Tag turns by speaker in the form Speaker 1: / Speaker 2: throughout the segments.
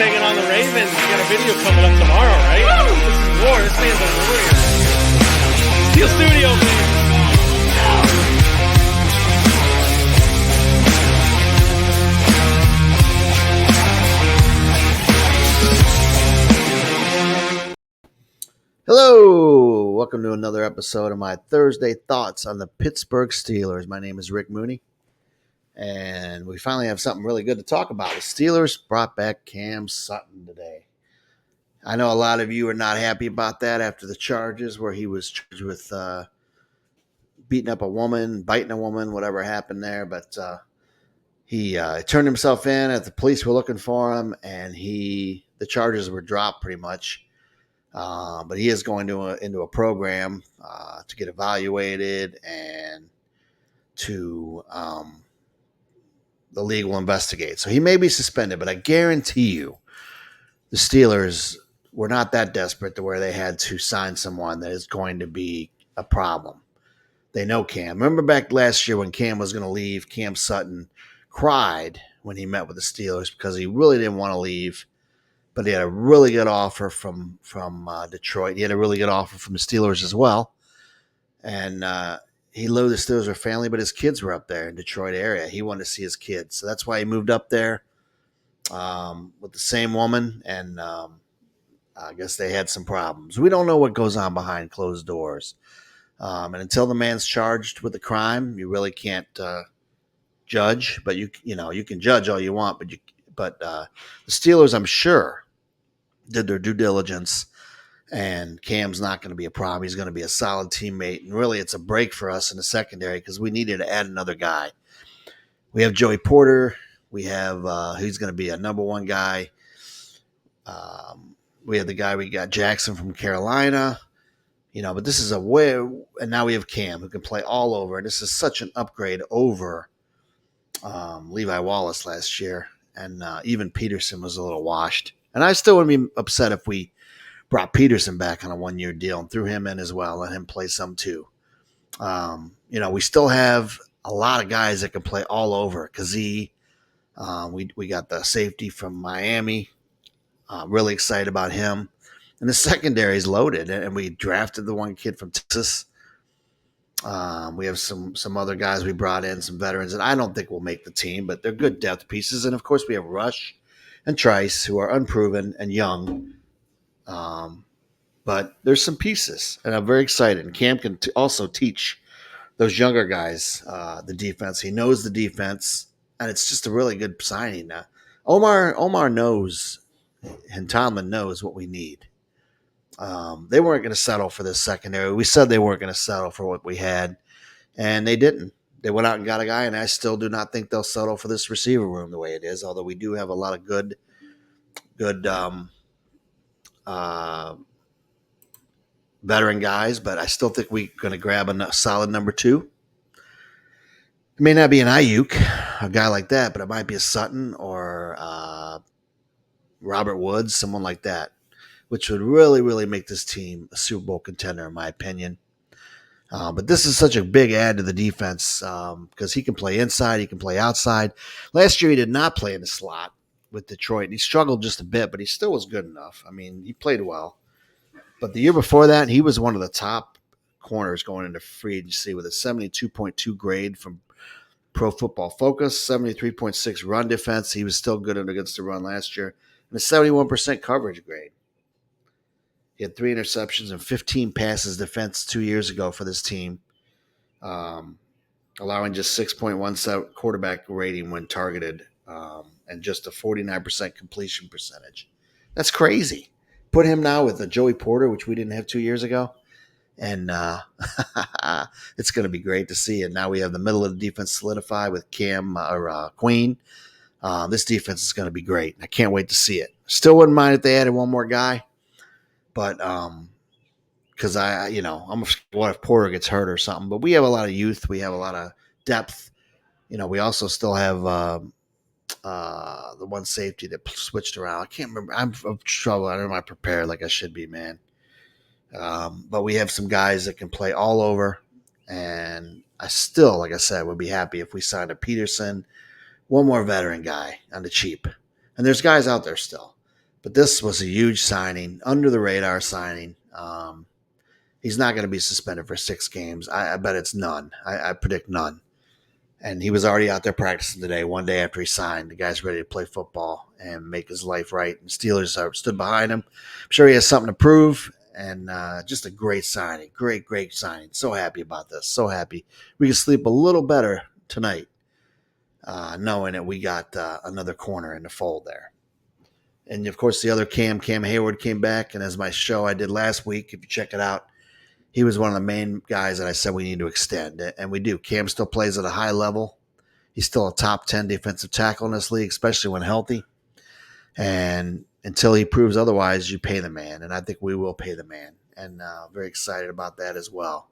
Speaker 1: taking on the Ravens. We got a video coming up tomorrow, right? Woo! This is war. This man's a warrior. Steel Studio, please.
Speaker 2: Hello, welcome to another episode of my Thursday thoughts on the Pittsburgh Steelers. My name is Rick Mooney, and we finally have something really good to talk about. The Steelers brought back Cam Sutton today. I know a lot of you are not happy about that after the charges where he was charged with beating up a woman, biting a woman, whatever happened there, but he turned himself in at the police were looking for him, and the charges were dropped pretty much. But he is going into a program to get evaluated and to the league will investigate. So he may be suspended, but I guarantee you the Steelers were not that desperate to where they had to sign someone that is going to be a problem. They know Cam. Remember back last year when Cam was going to leave, Cam Sutton cried when he met with the Steelers because he really didn't want to leave. But he had a really good offer from Detroit. He had a really good offer from the Steelers as well. And he knew the Steelers were family, but his kids were up there in Detroit area. He wanted to see his kids. So that's why he moved up there with the same woman. And I guess they had some problems. We don't know what goes on behind closed doors. And until the man's charged with the crime, you really can't judge. But you can judge all you want. But the Steelers, I'm sure, did their due diligence, and Cam's not going to be a problem. He's going to be a solid teammate, and really it's a break for us in the secondary because we needed to add another guy. We have Joey Porter. We have he's going to be a number one guy. We have the guy we got, Jackson from Carolina. But this is and now we have Cam who can play all over, and this is such an upgrade over Levi Wallace last year, and even Peterson was a little washed. And I still wouldn't be upset if we brought Peterson back on a one-year deal and threw him in as well, let him play some too. We still have a lot of guys that can play all over. Kazee, we got the safety from Miami. Really excited about him. And the secondary is loaded, and we drafted the one kid from Texas. We have some other guys we brought in, some veterans, and I don't think we'll make the team, but they're good depth pieces. And, of course, we have Rush and Trice, who are unproven and young. But there's some pieces, and I'm very excited. And Cam can also teach those younger guys the defense. He knows the defense, and it's just a really good signing. Omar knows, and Tomlin knows what we need. They weren't going to settle for this secondary. We said they weren't going to settle for what we had, and they didn't. They went out and got a guy, and I still do not think they'll settle for this receiver room the way it is, although we do have a lot of good veteran guys, but I still think we're going to grab a solid number two. It may not be an Ayuk, a guy like that, but it might be a Sutton or Robert Woods, someone like that, which would really, really make this team a Super Bowl contender, in my opinion. But this is such a big add to the defense because he can play inside, he can play outside. Last year he did not play in the slot with Detroit, and he struggled just a bit, but he still was good enough. I mean, he played well. But the year before that, he was one of the top corners going into free agency with a 72.2 grade from Pro Football Focus, 73.6 run defense. He was still good against the run last year, and a 71% coverage grade. He had 3 interceptions and 15 passes defense 2 years ago for this team, allowing just 6.17 quarterback rating when targeted and just a 49% completion percentage. That's crazy. Put him now with a Joey Porter, which we didn't have 2 years ago, and it's going to be great to see. And now we have the middle of the defense solidified with Cam or Queen. This defense is going to be great. I can't wait to see it. Still wouldn't mind if they added one more guy. But because I'm what if Porter gets hurt or something. But we have a lot of youth. We have a lot of depth. We also still have the one safety that switched around. I can't remember. I'm in trouble. I don't know if I'm prepared like I should be, man. But we have some guys that can play all over. And I still, like I said, would be happy if we signed a Peterson, one more veteran guy on the cheap. And there's guys out there still. But this was a huge signing, under the radar signing. He's not going to be suspended for 6 games. I bet it's none. I predict none. And he was already out there practicing today, one day after he signed. The guy's ready to play football and make his life right. And Steelers stood behind him. I'm sure he has something to prove. And just a great signing. Great signing. So happy about this. So happy. We can sleep a little better tonight knowing that we got another corner in the fold there. And, of course, the other Cam Hayward came back. And as my show I did last week, if you check it out, he was one of the main guys that I said we need to extend, and we do. Cam still plays at a high level. He's still a top 10 defensive tackle in this league, especially when healthy. And until he proves otherwise, you pay the man, and I think we will pay the man. And very excited about that as well.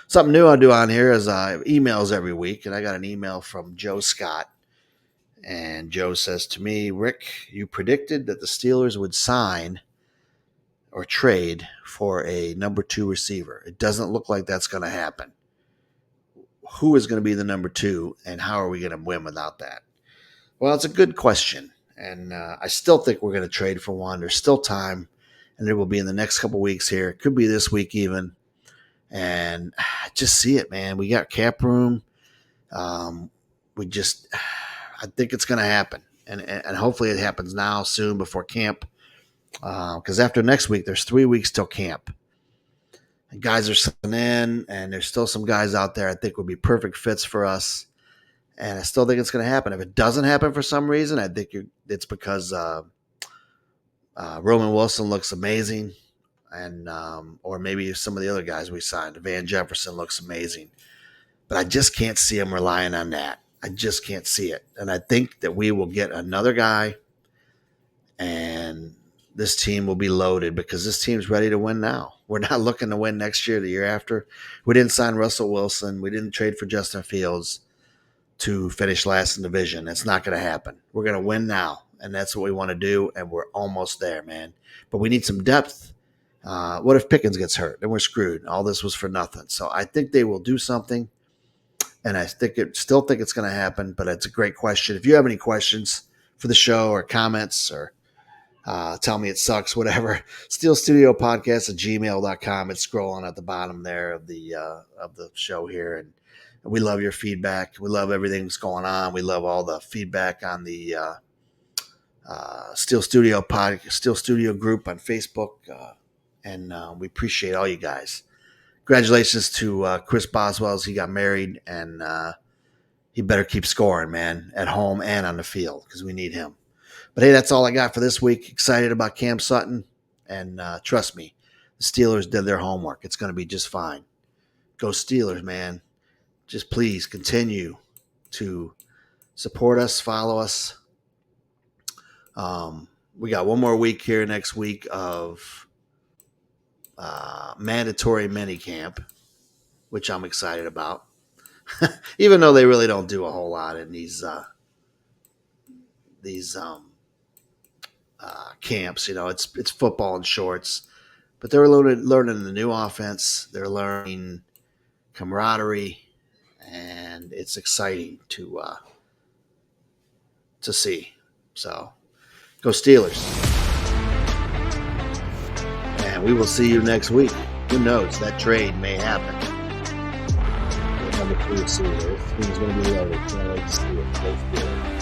Speaker 2: Something new I'll do on here is emails every week, and I got an email from Joe Scott. And Joe says to me, Rick, you predicted that the Steelers would sign or trade for a number 2 receiver. It doesn't look like that's going to happen. Who is going to be the number 2, and how are we going to win without that? Well, it's a good question, and I still think we're going to trade for one. There's still time, and it will be in the next couple weeks here. It could be this week even, and I just see it, man. We got cap room. I think it's going to happen, and hopefully it happens now, soon, before camp. Because after next week, there's 3 weeks till camp. And guys are sitting in, and there's still some guys out there I think would be perfect fits for us. And I still think it's going to happen. If it doesn't happen for some reason, I think it's because Roman Wilson looks amazing, and or maybe some of the other guys we signed. Van Jefferson looks amazing. But I just can't see him relying on that. I just can't see it. And I think that we will get another guy, and this team will be loaded because this team's ready to win now. We're not looking to win next year, the year after. We didn't sign Russell Wilson. We didn't trade for Justin Fields to finish last in the division. It's not going to happen. We're going to win now, and that's what we want to do, and we're almost there, man. But we need some depth. What if Pickens gets hurt? Then we're screwed. All this was for nothing. So I think they will do something, and I still think it's going to happen, but it's a great question. If you have any questions for the show or comments or tell me it sucks, whatever, steelstudiopodcast@gmail.com. It's scrolling at the bottom there of the show here. And we love your feedback. We love everything that's going on. We love all the feedback on the Steel Studio group on Facebook. And we appreciate all you guys. Congratulations to Chris Boswell as he got married, and he better keep scoring, man, at home and on the field, because we need him. But, hey, that's all I got for this week. Excited about Cam Sutton. And trust me, the Steelers did their homework. It's going to be just fine. Go Steelers, man. Just please continue to support us, follow us. We got one more week here next week of mandatory minicamp, which I'm excited about. Even though they really don't do a whole lot in these camps, it's football in shorts, but they're learning the new offense. They're learning camaraderie, and it's exciting to see. So go Steelers, and we will see you next week. Who knows? That trade may happen. Number 3 receiver. This team's going to be loaded. Can't wait to see it. Go Steelers.